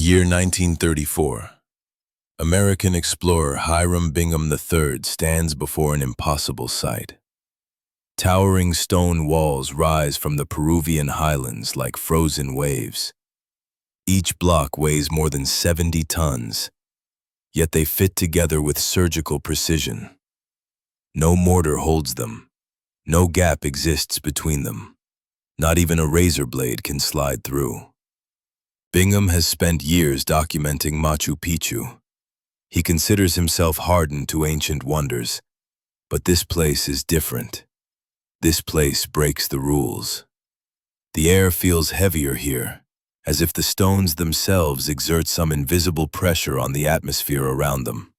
Year 1934. American explorer Hiram Bingham III stands before an impossible sight. Towering stone walls rise from the Peruvian highlands like frozen waves. Each block weighs more than 70 tons, yet they fit together with surgical precision. No mortar holds them. No gap exists between them. Not even a razor blade can slide through. Bingham has spent years documenting Machu Picchu. He considers himself hardened to ancient wonders, but this place is different. This place breaks the rules. The air feels heavier here, as if the stones themselves exert some invisible pressure on the atmosphere around them.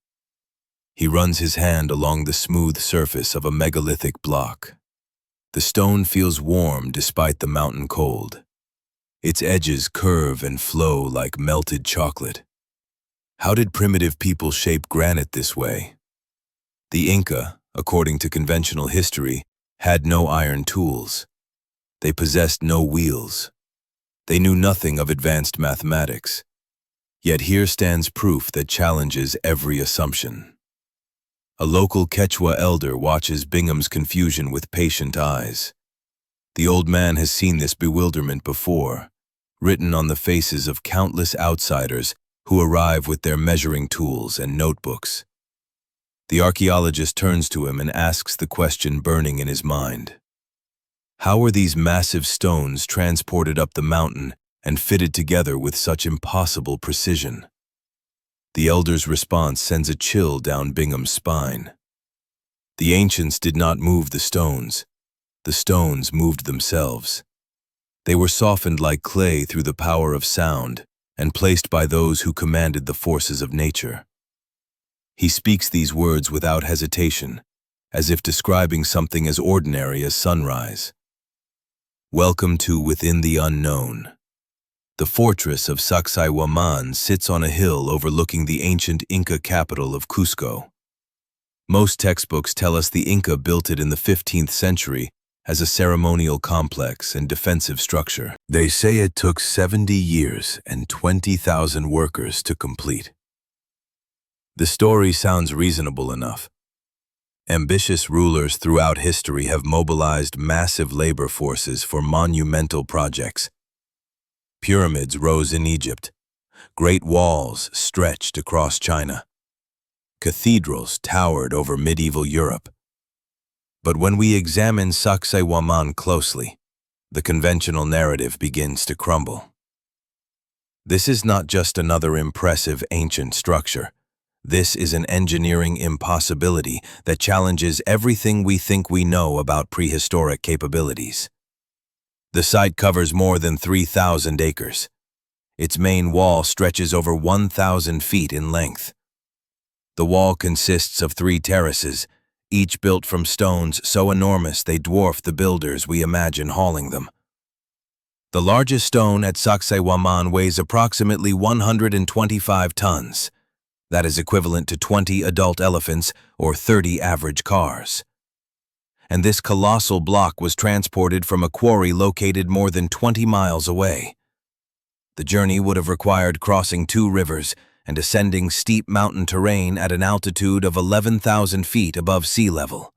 He runs his hand along the smooth surface of a megalithic block. The stone feels warm despite the mountain cold. Its edges curve and flow like melted chocolate. How did primitive people shape granite this way? The Inca, according to conventional history, had no iron tools. They possessed no wheels. They knew nothing of advanced mathematics. Yet here stands proof that challenges every assumption. A local Quechua elder watches Bingham's confusion with patient eyes. The old man has seen this bewilderment before, written on the faces of countless outsiders who arrive with their measuring tools and notebooks. The archaeologist turns to him and asks the question burning in his mind. How were these massive stones transported up the mountain and fitted together with such impossible precision? The elder's response sends a chill down Bingham's spine. The ancients did not move the stones. The stones moved themselves. They were softened like clay through the power of sound and placed by those who commanded the forces of nature. He speaks these words without hesitation, as if describing something as ordinary as sunrise. Welcome to Within the Unknown. The fortress of Sacsayhuamán sits on a hill overlooking the ancient Inca capital of Cusco. Most textbooks tell us the Inca built it in the 15th century as a ceremonial complex and defensive structure. They say it took 70 years and 20,000 workers to complete. The story sounds reasonable enough. Ambitious rulers throughout history have mobilized massive labor forces for monumental projects. Pyramids rose in Egypt. Great walls stretched across China. Cathedrals towered over medieval Europe. But when we examine Sacsayhuamán closely, the conventional narrative begins to crumble. This is not just another impressive ancient structure. This is an engineering impossibility that challenges everything we think we know about prehistoric capabilities. The site covers more than 3,000 acres. Its main wall stretches over 1,000 feet in length. The wall consists of 3 terraces, each built from stones so enormous they dwarf the builders we imagine hauling them. The largest stone at Sacsayhuamán weighs approximately 125 tons. That is equivalent to 20 adult elephants or 30 average cars. And this colossal block was transported from a quarry located more than 20 miles away. The journey would have required crossing 2 rivers and ascending steep mountain terrain at an altitude of 11,000 feet above sea level.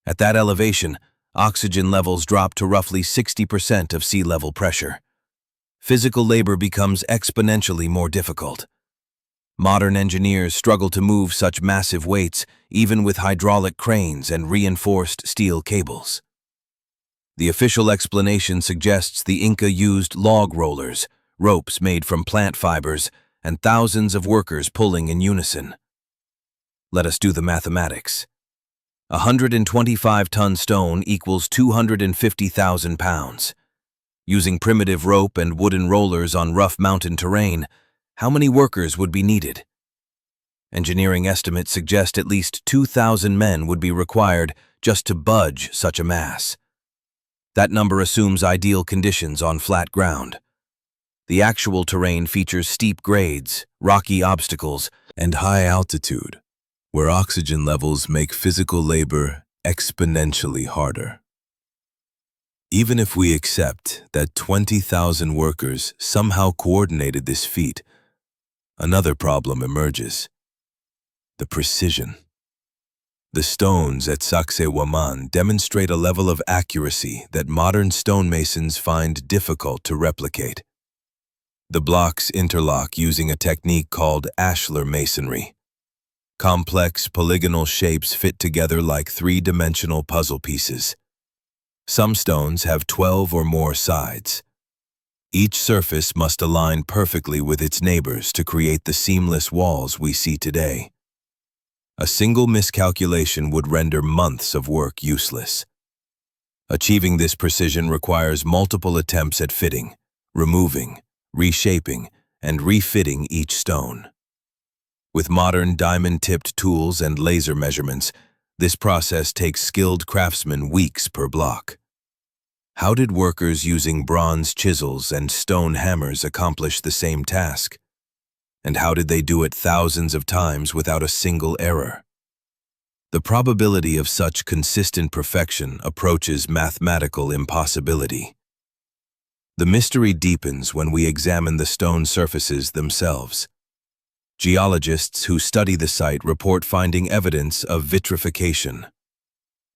At that elevation, oxygen levels drop to roughly 60% of sea level pressure. Physical labor becomes exponentially more difficult. Modern engineers struggle to move such massive weights, even with hydraulic cranes and reinforced steel cables. The official explanation suggests the Inca used log rollers, ropes made from plant fibers, and thousands of workers pulling in unison. Let us do the mathematics. 125-ton stone equals 250,000 pounds. Using primitive rope and wooden rollers on rough mountain terrain, how many workers would be needed? Engineering estimates suggest at least 2,000 men would be required just to budge such a mass. That number assumes ideal conditions on flat ground. The actual terrain features steep grades, rocky obstacles, and high altitude, where oxygen levels make physical labor exponentially harder. Even if we accept that 20,000 workers somehow coordinated this feat, another problem emerges: the precision. The stones at Sacsayhuamán demonstrate a level of accuracy that modern stonemasons find difficult to replicate. The blocks interlock using a technique called ashlar masonry. Complex polygonal shapes fit together like three-dimensional puzzle pieces. Some stones have 12 or more sides. Each surface must align perfectly with its neighbors to create the seamless walls we see today. A single miscalculation would render months of work useless. Achieving this precision requires multiple attempts at fitting, removing, reshaping, and refitting each stone. With modern diamond-tipped tools and laser measurements, this process takes skilled craftsmen weeks per block. How did workers using bronze chisels and stone hammers accomplish the same task? And how did they do it thousands of times without a single error? The probability of such consistent perfection approaches mathematical impossibility. The mystery deepens when we examine the stone surfaces themselves. Geologists who study the site report finding evidence of vitrification.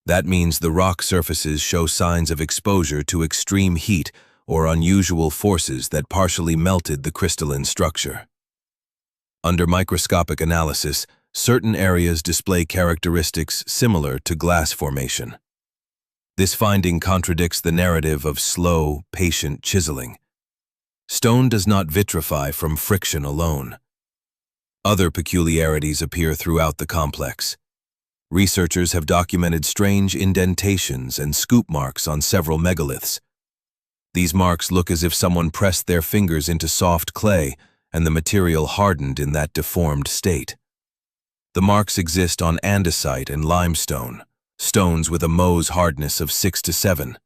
That means the rock surfaces show signs of exposure to extreme heat or unusual forces that partially melted the crystalline structure. Under microscopic analysis, certain areas display characteristics similar to glass formation. This finding contradicts the narrative of slow, patient chiseling. Stone does not vitrify from friction alone. Other peculiarities appear throughout the complex. Researchers have documented strange indentations and scoop marks on several megaliths. These marks look as if someone pressed their fingers into soft clay and the material hardened in that deformed state. The marks exist on andesite and limestone, stones with a Mohs hardness of 6 to 7.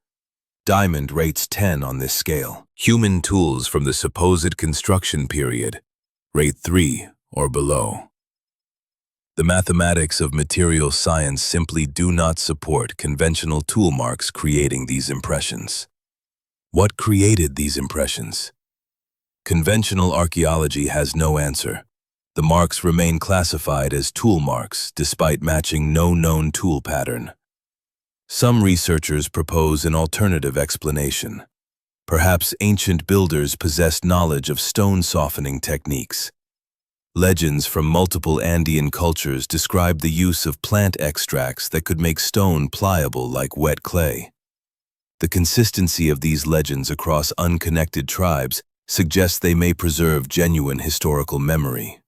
Diamond rates 10 on this scale. Human tools from the supposed construction period rate 3 or below. The mathematics of material science simply do not support conventional tool marks creating these impressions. What created these impressions? Conventional archaeology has no answer. The marks remain classified as tool marks despite matching no known tool pattern. Some researchers propose an alternative explanation. Perhaps ancient builders possessed knowledge of stone softening techniques. Legends from multiple Andean cultures describe the use of plant extracts that could make stone pliable like wet clay. The consistency of these legends across unconnected tribes suggests they may preserve genuine historical memory.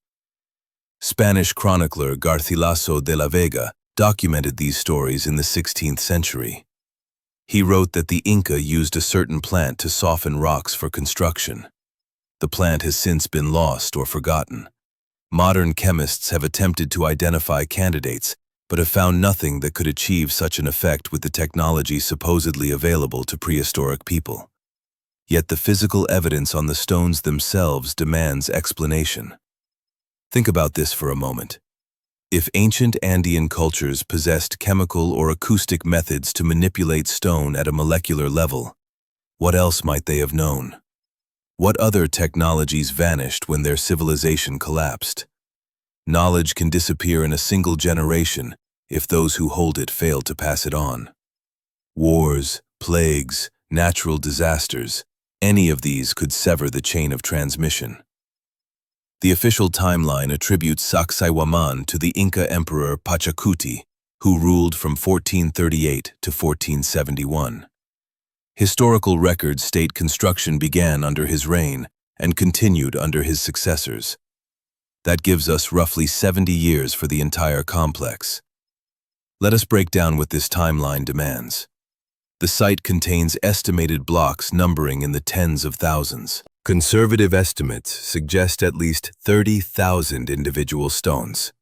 Spanish chronicler Garcilaso de la Vega documented these stories in the 16th century. He wrote that the Inca used a certain plant to soften rocks for construction. The plant has since been lost or forgotten. Modern chemists have attempted to identify candidates, but have found nothing that could achieve such an effect with the technology supposedly available to prehistoric people. Yet the physical evidence on the stones themselves demands explanation. Think about this for a moment. If ancient Andean cultures possessed chemical or acoustic methods to manipulate stone at a molecular level, what else might they have known? What other technologies vanished when their civilization collapsed? Knowledge can disappear in a single generation if those who hold it fail to pass it on. Wars, plagues, natural disasters, any of these could sever the chain of transmission. The official timeline attributes Sacsayhuamán to the Inca Emperor Pachacuti, who ruled from 1438 to 1471. Historical records state construction began under his reign and continued under his successors. That gives us roughly 70 years for the entire complex. Let us break down what this timeline demands. The site contains estimated blocks numbering in the tens of thousands. Conservative estimates suggest at least 30,000 individual stones.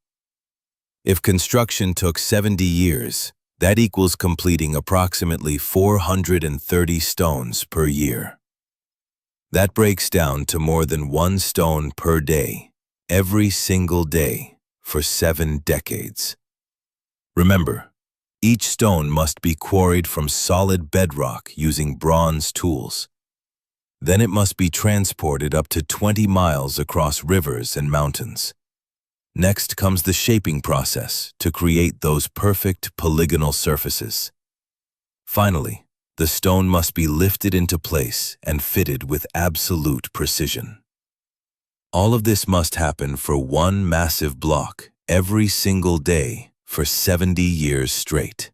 If construction took 70 years, that equals completing approximately 430 stones per year. That breaks down to more than 1 stone per day, every single day, for 7 decades. Remember, Each stone must be quarried from solid bedrock using bronze tools. Then it must be transported up to 20 miles across rivers and mountains. Next comes the shaping process to create those perfect polygonal surfaces. Finally, the stone must be lifted into place and fitted with absolute precision. All of this must happen for one massive block every single day for 70 years straight,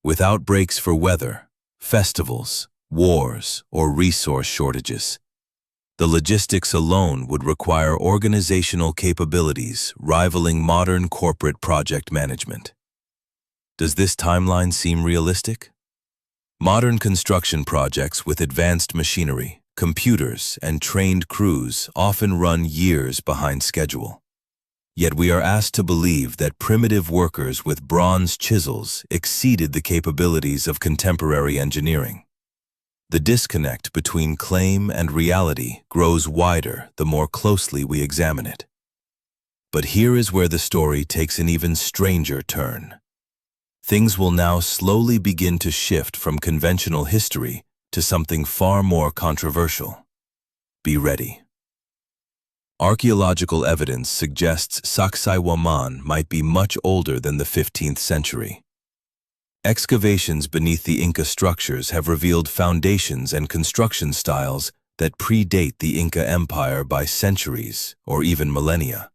without breaks for weather, festivals, wars, or resource shortages. The logistics alone would require organizational capabilities rivaling modern corporate project management. Does this timeline seem realistic? Modern construction projects with advanced machinery, computers, and trained crews often run years behind schedule. Yet we are asked to believe that primitive workers with bronze chisels exceeded the capabilities of contemporary engineering. The disconnect between claim and reality grows wider the more closely we examine it. But here is where the story takes an even stranger turn. Things will now slowly begin to shift from conventional history to something far more controversial. Be ready. Archaeological evidence suggests Sacsayhuamán might be much older than the 15th century. Excavations beneath the Inca structures have revealed foundations and construction styles that predate the Inca Empire by centuries or even millennia.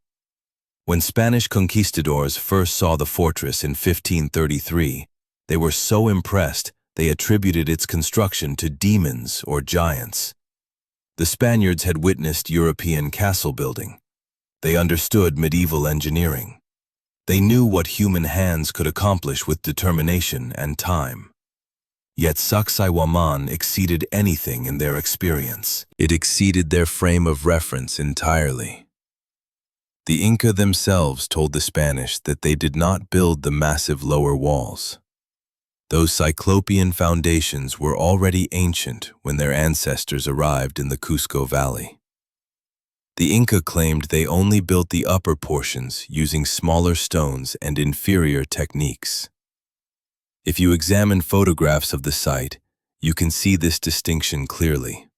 When Spanish conquistadors first saw the fortress in 1533, they were so impressed they attributed its construction to demons or giants. The Spaniards had witnessed European castle building. They understood medieval engineering. They knew what human hands could accomplish with determination and time. Yet Sacsayhuamán exceeded anything in their experience. It exceeded their frame of reference entirely. The Inca themselves told the Spanish that they did not build the massive lower walls. Those cyclopean foundations were already ancient when their ancestors arrived in the Cusco Valley. The Inca claimed they only built the upper portions using smaller stones and inferior techniques. If you examine photographs of the site, you can see this distinction clearly.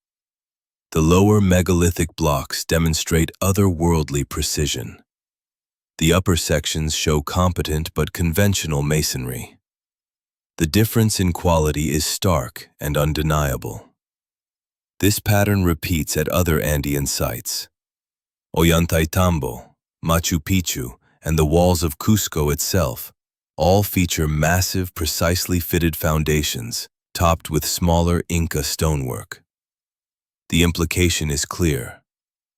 The lower megalithic blocks demonstrate otherworldly precision. The upper sections show competent but conventional masonry. The difference in quality is stark and undeniable. This pattern repeats at other Andean sites. Ollantaytambo, Machu Picchu, and the walls of Cusco itself all feature massive, precisely fitted foundations topped with smaller Inca stonework. The implication is clear.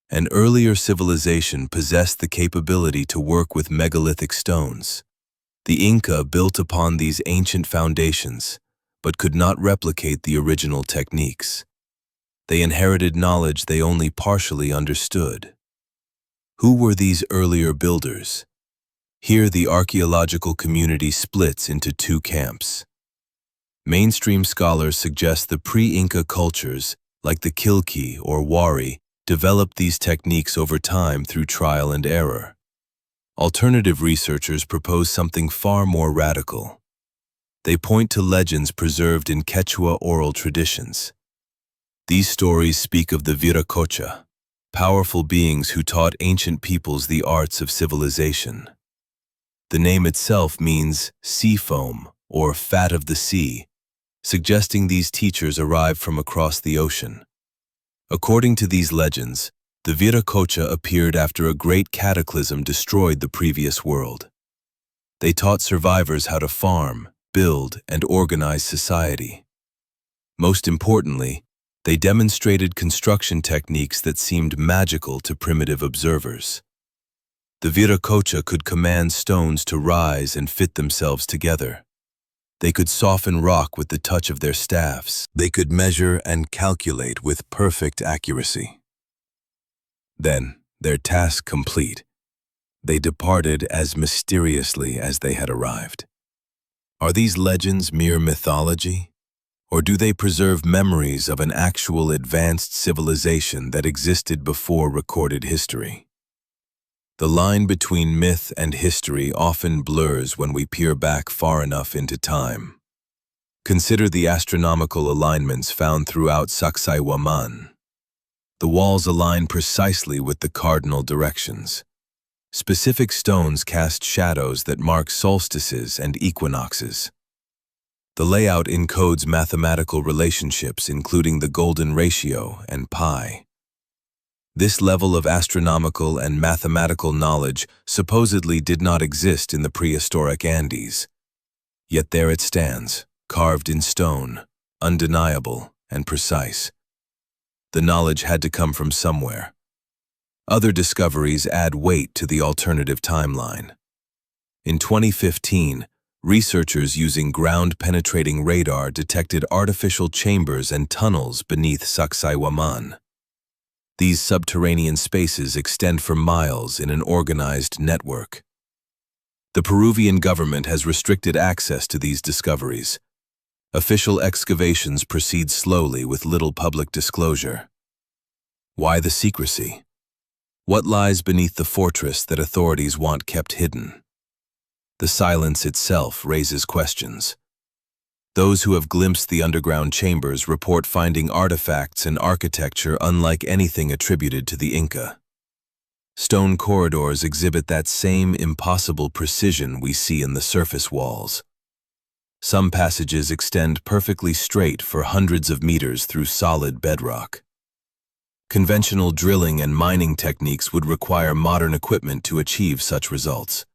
An earlier civilization possessed the capability to work with megalithic stones. The Inca built upon these ancient foundations, but could not replicate the original techniques. They inherited knowledge they only partially understood. Who were these earlier builders? Here the archaeological community splits into two camps. Mainstream scholars suggest the pre-Inca cultures, like the Quilchi or Wari, developed these techniques over time through trial and error. Alternative researchers propose something far more radical. They point to legends preserved in Quechua oral traditions. These stories speak of the Viracocha, powerful beings who taught ancient peoples the arts of civilization. The name itself means sea foam or fat of the sea, suggesting these teachers arrived from across the ocean. According to these legends, the Viracocha appeared after a great cataclysm destroyed the previous world. They taught survivors how to farm, build, and organize society. Most importantly, they demonstrated construction techniques that seemed magical to primitive observers. The Viracocha could command stones to rise and fit themselves together. They could soften rock with the touch of their staffs. They could measure and calculate with perfect accuracy. Then, their task complete, they departed as mysteriously as they had arrived. Are these legends mere mythology? Or do they preserve memories of an actual advanced civilization that existed before recorded history? The line between myth and history often blurs when we peer back far enough into time. Consider the astronomical alignments found throughout Sacsayhuamán. The walls align precisely with the cardinal directions. Specific stones cast shadows that mark solstices and equinoxes. The layout encodes mathematical relationships, including the golden ratio and pi. This level of astronomical and mathematical knowledge supposedly did not exist in the prehistoric Andes. Yet there it stands, carved in stone, undeniable and precise. The knowledge had to come from somewhere. Other discoveries add weight to the alternative timeline. In 2015, researchers using ground-penetrating radar detected artificial chambers and tunnels beneath Sacsayhuamán. These subterranean spaces extend for miles in an organized network. The Peruvian government has restricted access to these discoveries. Official excavations proceed slowly with little public disclosure. Why the secrecy? What lies beneath the fortress that authorities want kept hidden? The silence itself raises questions. Those who have glimpsed the underground chambers report finding artifacts and architecture unlike anything attributed to the Inca. Stone corridors exhibit that same impossible precision we see in the surface walls. Some passages extend perfectly straight for hundreds of meters through solid bedrock. Conventional drilling and mining techniques would require modern equipment to achieve such results.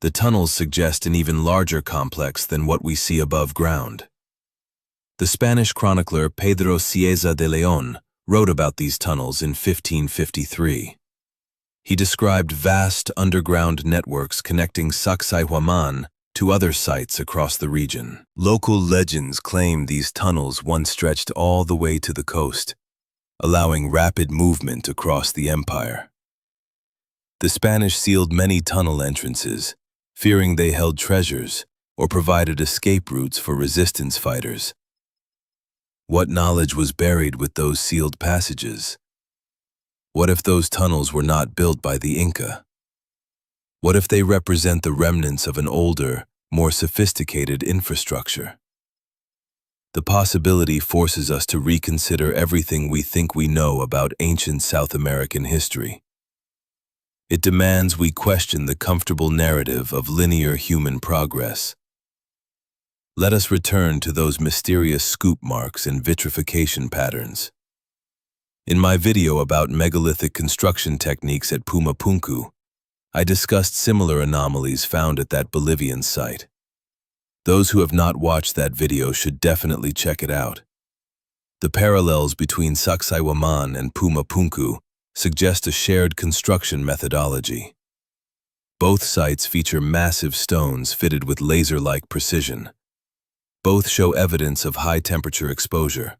The tunnels suggest an even larger complex than what we see above ground. The Spanish chronicler Pedro Cieza de León wrote about these tunnels in 1553. He described vast underground networks connecting Sacsayhuamán to other sites across the region. Local legends claim these tunnels once stretched all the way to the coast, allowing rapid movement across the empire. The Spanish sealed many tunnel entrances, fearing they held treasures or provided escape routes for resistance fighters. What knowledge was buried with those sealed passages? What if those tunnels were not built by the Inca? What if they represent the remnants of an older, more sophisticated infrastructure? The possibility forces us to reconsider everything we think we know about ancient South American history. It demands we question the comfortable narrative of linear human progress. Let us return to those mysterious scoop marks and vitrification patterns. In my video about megalithic construction techniques at Pumapunku, I discussed similar anomalies found at that Bolivian site. Those who have not watched that video should definitely check it out. The parallels between Sacsayhuamán and Pumapunku suggest a shared construction methodology. Both sites feature massive stones fitted with laser-like precision. Both show evidence of high-temperature exposure.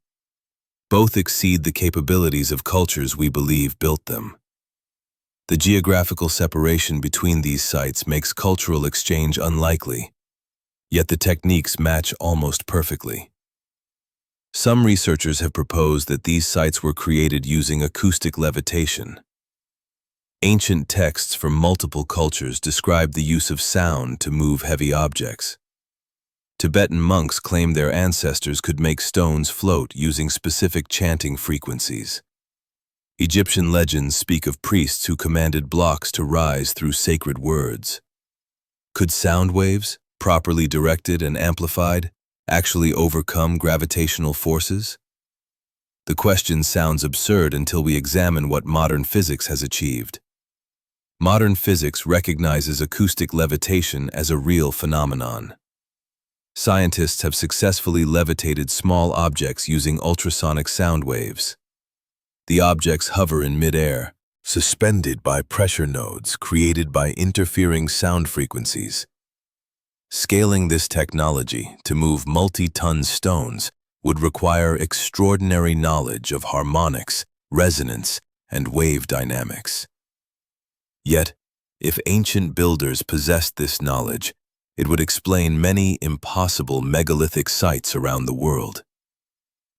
Both exceed the capabilities of cultures we believe built them. The geographical separation between these sites makes cultural exchange unlikely, yet the techniques match almost perfectly. Some researchers have proposed that these sites were created using acoustic levitation. Ancient texts from multiple cultures describe the use of sound to move heavy objects. Tibetan monks claim their ancestors could make stones float using specific chanting frequencies. Egyptian legends speak of priests who commanded blocks to rise through sacred words. Could sound waves, properly directed and amplified, actually overcome gravitational forces? The question sounds absurd until we examine what modern physics has achieved. Modern physics recognizes acoustic levitation as a real phenomenon. Scientists have successfully levitated small objects using ultrasonic sound waves. The objects hover in midair, suspended by pressure nodes created by interfering sound frequencies. Scaling this technology to move multi-ton stones would require extraordinary knowledge of harmonics, resonance, and wave dynamics. Yet, if ancient builders possessed this knowledge, it would explain many impossible megalithic sites around the world.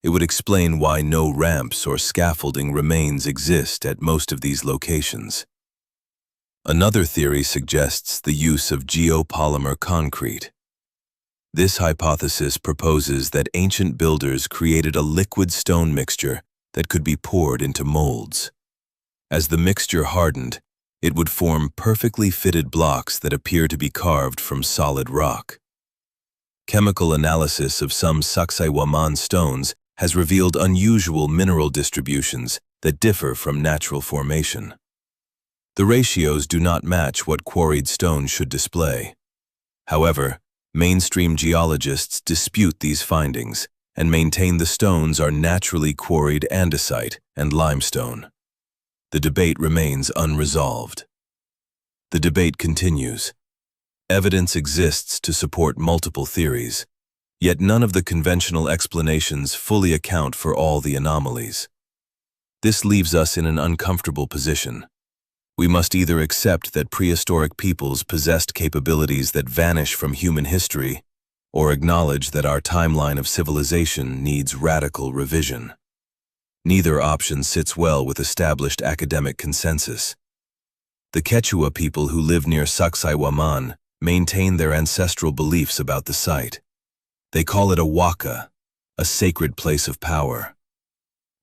It would explain why no ramps or scaffolding remains exist at most of these locations. Another theory suggests the use of geopolymer concrete. This hypothesis proposes that ancient builders created a liquid stone mixture that could be poured into molds. As the mixture hardened, it would form perfectly fitted blocks that appear to be carved from solid rock. Chemical analysis of some Sacsayhuamán stones has revealed unusual mineral distributions that differ from natural formation. The ratios do not match what quarried stone should display. However, mainstream geologists dispute these findings and maintain the stones are naturally quarried andesite and limestone. The debate remains unresolved. The debate continues. Evidence exists to support multiple theories, yet none of the conventional explanations fully account for all the anomalies. This leaves us in an uncomfortable position. We must either accept that prehistoric peoples possessed capabilities that vanish from human history, or acknowledge that our timeline of civilization needs radical revision. Neither option sits well with established academic consensus. The Quechua people who live near Sacsayhuamán maintain their ancestral beliefs about the site. They call it a huaca, a sacred place of power.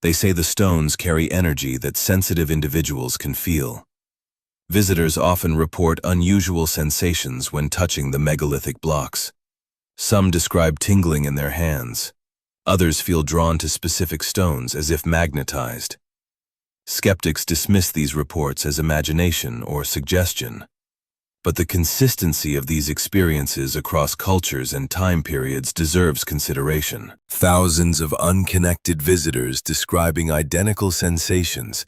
They say the stones carry energy that sensitive individuals can feel. Visitors often report unusual sensations when touching the megalithic blocks. Some describe tingling in their hands. Others feel drawn to specific stones as if magnetized. Skeptics dismiss these reports as imagination or suggestion. But the consistency of these experiences across cultures and time periods deserves consideration. Thousands of unconnected visitors describing identical sensations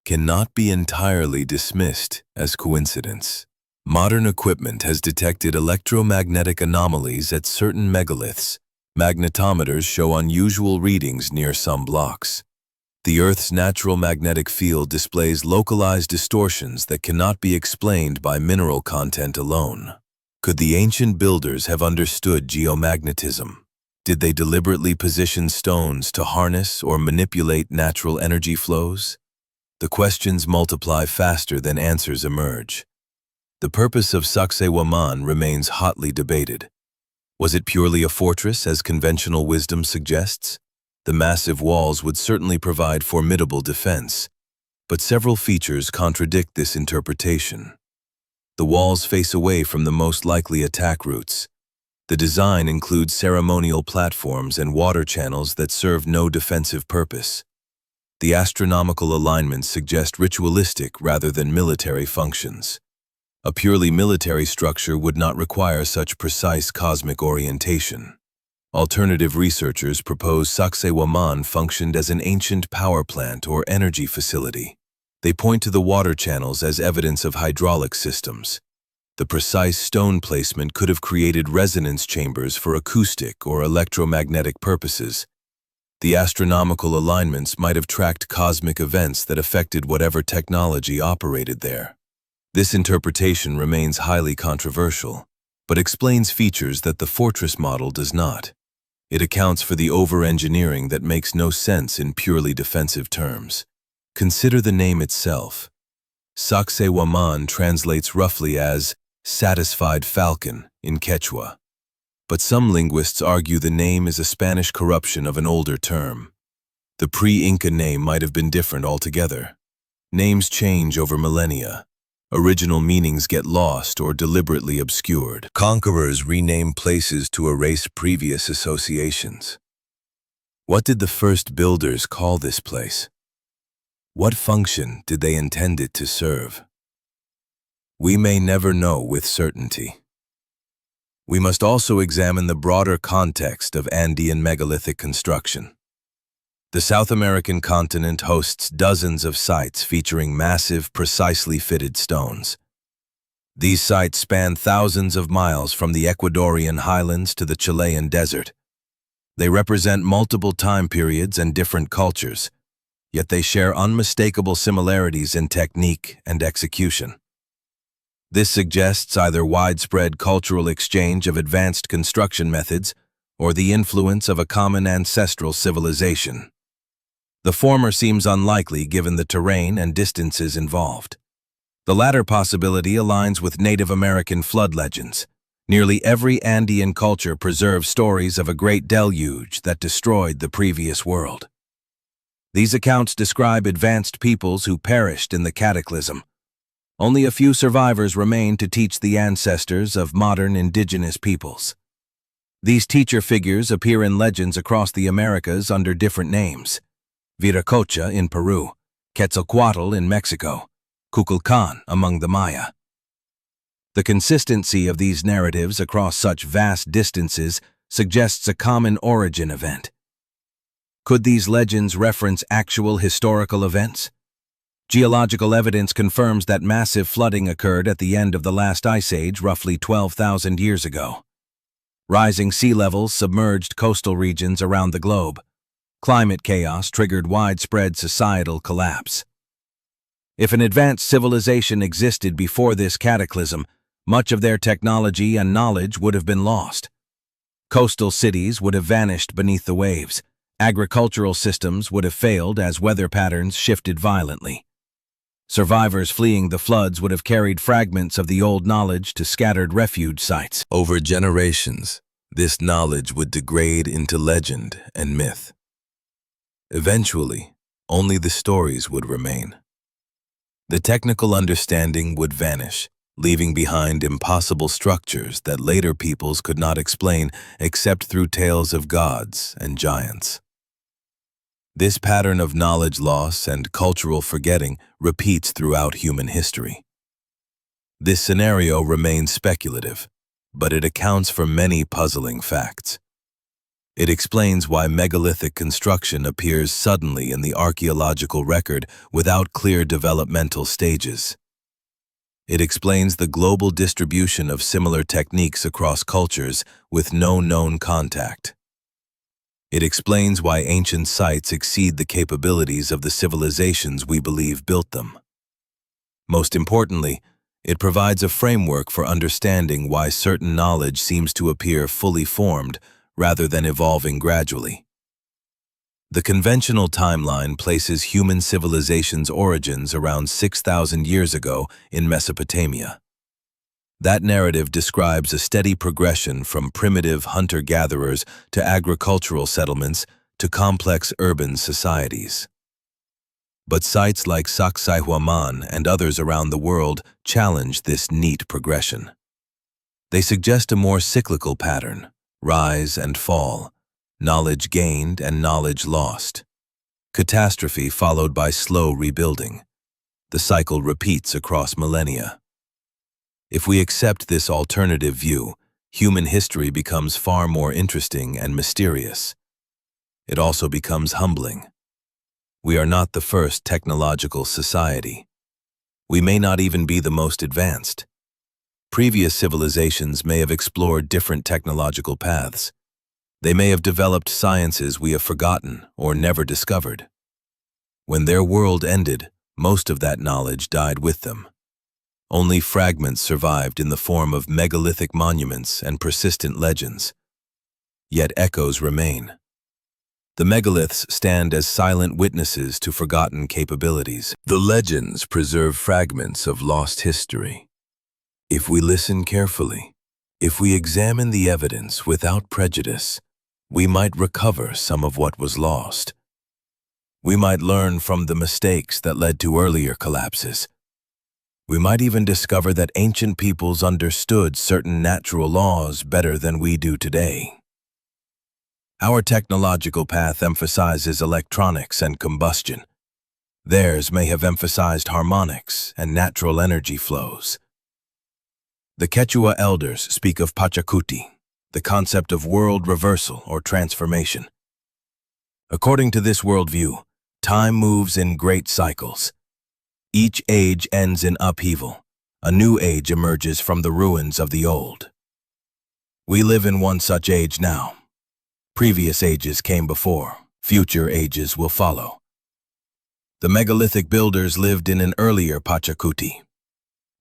cannot be entirely dismissed as coincidence. Modern equipment has detected electromagnetic anomalies at certain megaliths. Magnetometers show unusual readings near some blocks. The Earth's natural magnetic field displays localized distortions that cannot be explained by mineral content alone. Could the ancient builders have understood geomagnetism? Did they deliberately position stones to harness or manipulate natural energy flows? The questions multiply faster than answers emerge. The purpose of Sacsayhuamán remains hotly debated. Was it purely a fortress, as conventional wisdom suggests? The massive walls would certainly provide formidable defense, but several features contradict this interpretation. The walls face away from the most likely attack routes. The design includes ceremonial platforms and water channels that serve no defensive purpose. The astronomical alignments suggest ritualistic rather than military functions. A purely military structure would not require such precise cosmic orientation. Alternative researchers propose Sacsayhuamán functioned as an ancient power plant or energy facility. They point to the water channels as evidence of hydraulic systems. The precise stone placement could have created resonance chambers for acoustic or electromagnetic purposes. The astronomical alignments might have tracked cosmic events that affected whatever technology operated there. This interpretation remains highly controversial, but explains features that the fortress model does not. It accounts for the over-engineering that makes no sense in purely defensive terms. Consider the name itself. Sacsayhuamán translates roughly as satisfied falcon in Quechua. But some linguists argue the name is a Spanish corruption of an older term. The pre-Inca name might have been different altogether. Names change over millennia. Original meanings get lost or deliberately obscured. Conquerors rename places to erase previous associations. What did the first builders call this place? What function did they intend it to serve? We may never know with certainty. We must also examine the broader context of Andean megalithic construction. The South American continent hosts dozens of sites featuring massive, precisely fitted stones. These sites span thousands of miles from the Ecuadorian highlands to the Chilean desert. They represent multiple time periods and different cultures, yet they share unmistakable similarities in technique and execution. This suggests either widespread cultural exchange of advanced construction methods or the influence of a common ancestral civilization. The former seems unlikely given the terrain and distances involved. The latter possibility aligns with Native American flood legends. Nearly every Andean culture preserves stories of a great deluge that destroyed the previous world. These accounts describe advanced peoples who perished in the cataclysm. Only a few survivors remain to teach the ancestors of modern indigenous peoples. These teacher figures appear in legends across the Americas under different names: Viracocha in Peru, Quetzalcoatl in Mexico, Kukulkan among the Maya. The consistency of these narratives across such vast distances suggests a common origin event. Could these legends reference actual historical events? Geological evidence confirms that massive flooding occurred at the end of the last ice age roughly 12,000 years ago. Rising sea levels submerged coastal regions around the globe. Climate chaos triggered widespread societal collapse. If an advanced civilization existed before this cataclysm, much of their technology and knowledge would have been lost. Coastal cities would have vanished beneath the waves. Agricultural systems would have failed as weather patterns shifted violently. Survivors fleeing the floods would have carried fragments of the old knowledge to scattered refuge sites. Over generations, this knowledge would degrade into legend and myth. Eventually, only the stories would remain. The technical understanding would vanish, leaving behind impossible structures that later peoples could not explain except through tales of gods and giants. This pattern of knowledge loss and cultural forgetting repeats throughout human history. This scenario remains speculative, but it accounts for many puzzling facts. It explains why megalithic construction appears suddenly in the archaeological record without clear developmental stages. It explains the global distribution of similar techniques across cultures with no known contact. It explains why ancient sites exceed the capabilities of the civilizations we believe built them. Most importantly, it provides a framework for understanding why certain knowledge seems to appear fully formed rather than evolving gradually. The conventional timeline places human civilization's origins around 6,000 years ago in Mesopotamia. That narrative describes a steady progression from primitive hunter-gatherers to agricultural settlements to complex urban societies. But sites like Sacsayhuamán and others around the world challenge this neat progression. They suggest a more cyclical pattern: rise and fall, knowledge gained and knowledge lost. Catastrophe followed by slow rebuilding. The cycle repeats across millennia. If we accept this alternative view, human history becomes far more interesting and mysterious. It also becomes humbling. We are not the first technological society. We may not even be the most advanced. Previous civilizations may have explored different technological paths. They may have developed sciences we have forgotten or never discovered. When their world ended, most of that knowledge died with them. Only fragments survived in the form of megalithic monuments and persistent legends. Yet echoes remain. The megaliths stand as silent witnesses to forgotten capabilities. The legends preserve fragments of lost history. If we listen carefully, if we examine the evidence without prejudice, we might recover some of what was lost. We might learn from the mistakes that led to earlier collapses. We might even discover that ancient peoples understood certain natural laws better than we do today. Our technological path emphasizes electronics and combustion. Theirs may have emphasized harmonics and natural energy flows. The Quechua elders speak of Pachacuti, the concept of world reversal or transformation. According to this worldview, time moves in great cycles. Each age ends in upheaval. A new age emerges from the ruins of the old. We live in one such age now. Previous ages came before. Future ages will follow. The megalithic builders lived in an earlier Pachacuti.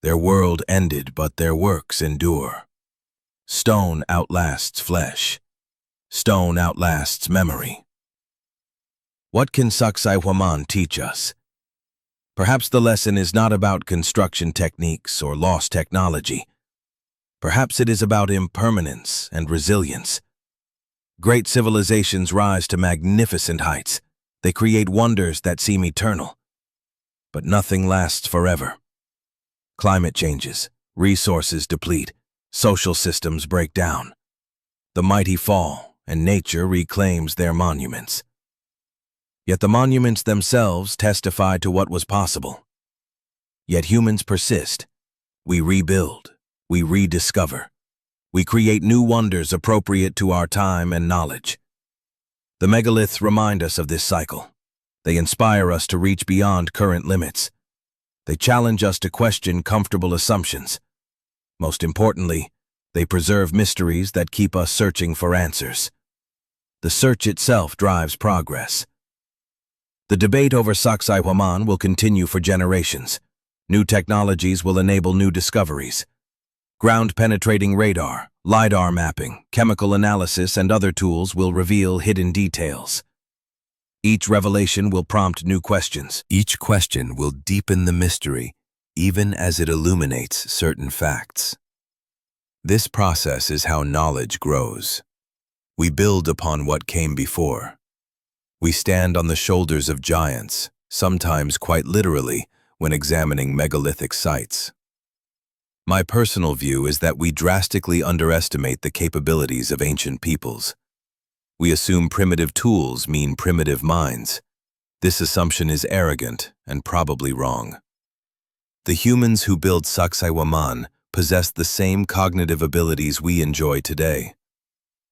Their world ended, but their works endure. Stone outlasts flesh. Stone outlasts memory. What can Sacsayhuamán teach us? Perhaps the lesson is not about construction techniques or lost technology. Perhaps it is about impermanence and resilience. Great civilizations rise to magnificent heights. They create wonders that seem eternal. But nothing lasts forever. Climate changes, resources deplete, social systems break down. The mighty fall, and nature reclaims their monuments. Yet the monuments themselves testify to what was possible. Yet humans persist. We rebuild, we rediscover. We create new wonders appropriate to our time and knowledge. The megaliths remind us of this cycle. They inspire us to reach beyond current limits. They challenge us to question comfortable assumptions. Most importantly, they preserve mysteries that keep us searching for answers. The search itself drives progress. The debate over Sacsayhuamán will continue for generations. New technologies will enable new discoveries. Ground-penetrating radar, LiDAR mapping, chemical analysis, and other tools will reveal hidden details. Each revelation will prompt new questions. Each question will deepen the mystery, even as it illuminates certain facts. This process is how knowledge grows. We build upon what came before. We stand on the shoulders of giants, sometimes quite literally, when examining megalithic sites. My personal view is that we drastically underestimate the capabilities of ancient peoples. We assume primitive tools mean primitive minds. This assumption is arrogant and probably wrong. The humans who built Sacsayhuamán possessed the same cognitive abilities we enjoy today.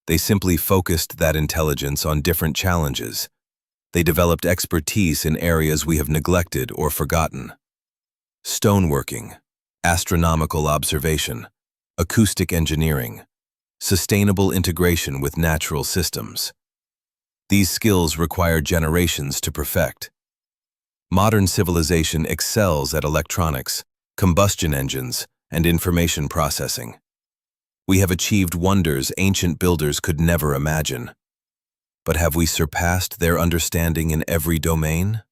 They simply focused that intelligence on different challenges. They developed expertise in areas we have neglected or forgotten. Stoneworking, astronomical observation, acoustic engineering, sustainable integration with natural systems. These skills require generations to perfect. Modern civilization excels at electronics, combustion engines, and information processing. We have achieved wonders ancient builders could never imagine. But have we surpassed their understanding in every domain?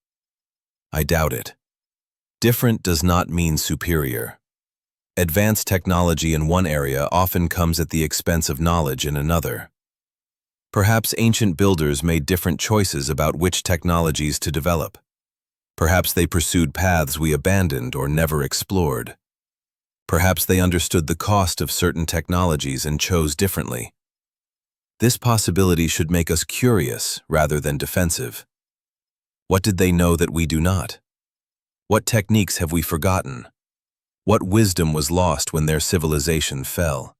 I doubt it. Different does not mean superior. Advanced technology in one area often comes at the expense of knowledge in another. Perhaps ancient builders made different choices about which technologies to develop. Perhaps they pursued paths we abandoned or never explored. Perhaps they understood the cost of certain technologies and chose differently. This possibility should make us curious rather than defensive. What did they know that we do not? What techniques have we forgotten? What wisdom was lost when their civilization fell?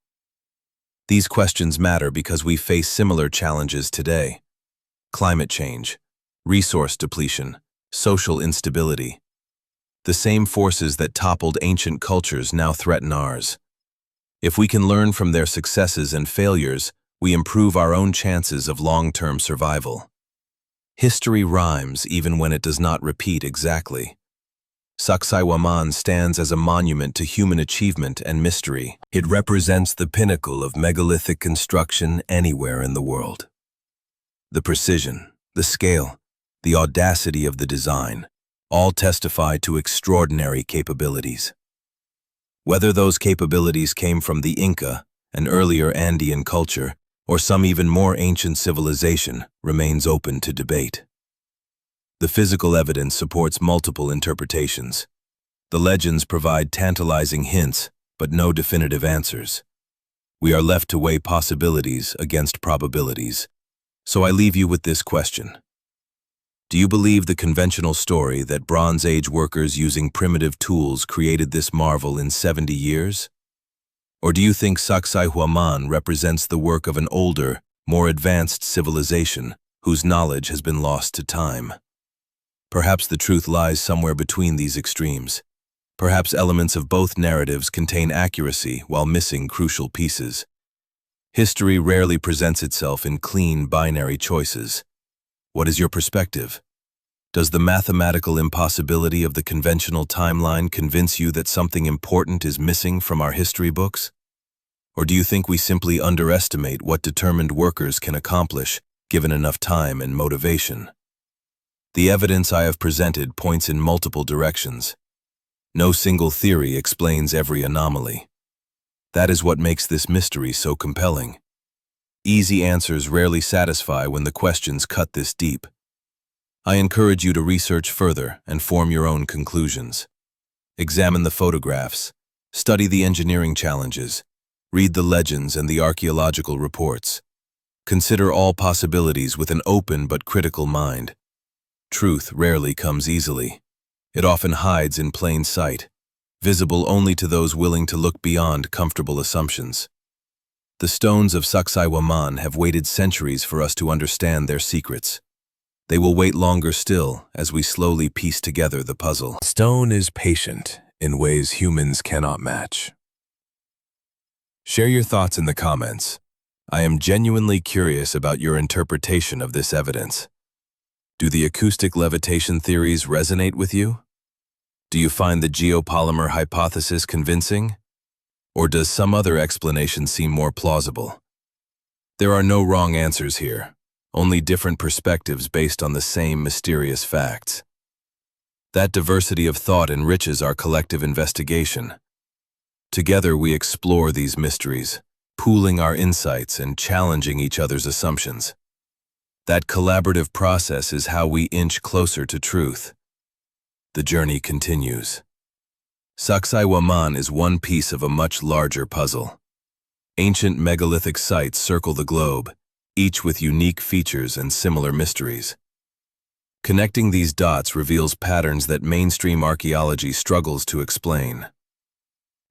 These questions matter because we face similar challenges today. Climate change, resource depletion, social instability. The same forces that toppled ancient cultures now threaten ours. If we can learn from their successes and failures, we improve our own chances of long-term survival. History rhymes even when it does not repeat exactly. Sacsayhuamán stands as a monument to human achievement and mystery. It represents the pinnacle of megalithic construction anywhere in the world. The precision, the scale, the audacity of the design, all testify to extraordinary capabilities. Whether those capabilities came from the Inca, an earlier Andean culture, or some even more ancient civilization, remains open to debate. The physical evidence supports multiple interpretations. The legends provide tantalizing hints, but no definitive answers. We are left to weigh possibilities against probabilities. So I leave you with this question. Do you believe the conventional story that Bronze Age workers using primitive tools created this marvel in 70 years? Or do you think Sacsayhuamán represents the work of an older, more advanced civilization whose knowledge has been lost to time? Perhaps the truth lies somewhere between these extremes. Perhaps elements of both narratives contain accuracy while missing crucial pieces. History rarely presents itself in clean binary choices. What is your perspective? Does the mathematical impossibility of the conventional timeline convince you that something important is missing from our history books? Or do you think we simply underestimate what determined workers can accomplish, given enough time and motivation? The evidence I have presented points in multiple directions. No single theory explains every anomaly. That is what makes this mystery so compelling. Easy answers rarely satisfy when the questions cut this deep. I encourage you to research further and form your own conclusions. Examine the photographs, study the engineering challenges, read the legends and the archaeological reports. Consider all possibilities with an open but critical mind. Truth rarely comes easily. It often hides in plain sight, visible only to those willing to look beyond comfortable assumptions. The stones of Sacsayhuamán have waited centuries for us to understand their secrets. They will wait longer still as we slowly piece together the puzzle. Stone is patient in ways humans cannot match. Share your thoughts in the comments. I am genuinely curious about your interpretation of this evidence. Do the acoustic levitation theories resonate with you? Do you find the geopolymer hypothesis convincing? Or does some other explanation seem more plausible? There are no wrong answers here, only different perspectives based on the same mysterious facts. That diversity of thought enriches our collective investigation. Together we explore these mysteries, pooling our insights and challenging each other's assumptions. That collaborative process is how we inch closer to truth. The journey continues. Sacsayhuamán is one piece of a much larger puzzle. Ancient megalithic sites circle the globe, each with unique features and similar mysteries. Connecting these dots reveals patterns that mainstream archaeology struggles to explain.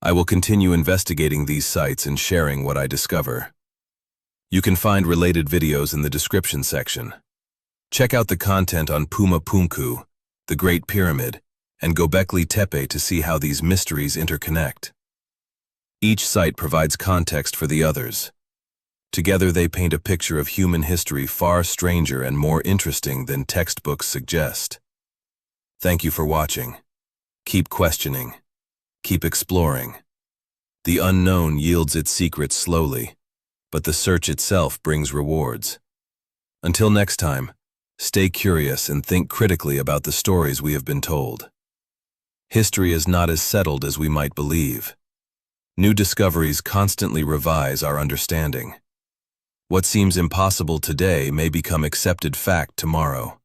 I will continue investigating these sites and sharing what I discover. You can find related videos in the description section. Check out the content on Puma Punku, the Great Pyramid, and Göbekli Tepe to see how these mysteries interconnect. Each site provides context for the others. Together they paint a picture of human history far stranger and more interesting than textbooks suggest. Thank you for watching. Keep questioning. Keep exploring. The unknown yields its secrets slowly, but the search itself brings rewards. Until next time, stay curious and think critically about the stories we have been told. History is not as settled as we might believe. New discoveries constantly revise our understanding. What seems impossible today may become accepted fact tomorrow.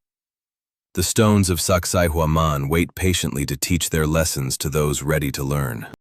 The stones of Sacsayhuamán wait patiently to teach their lessons to those ready to learn.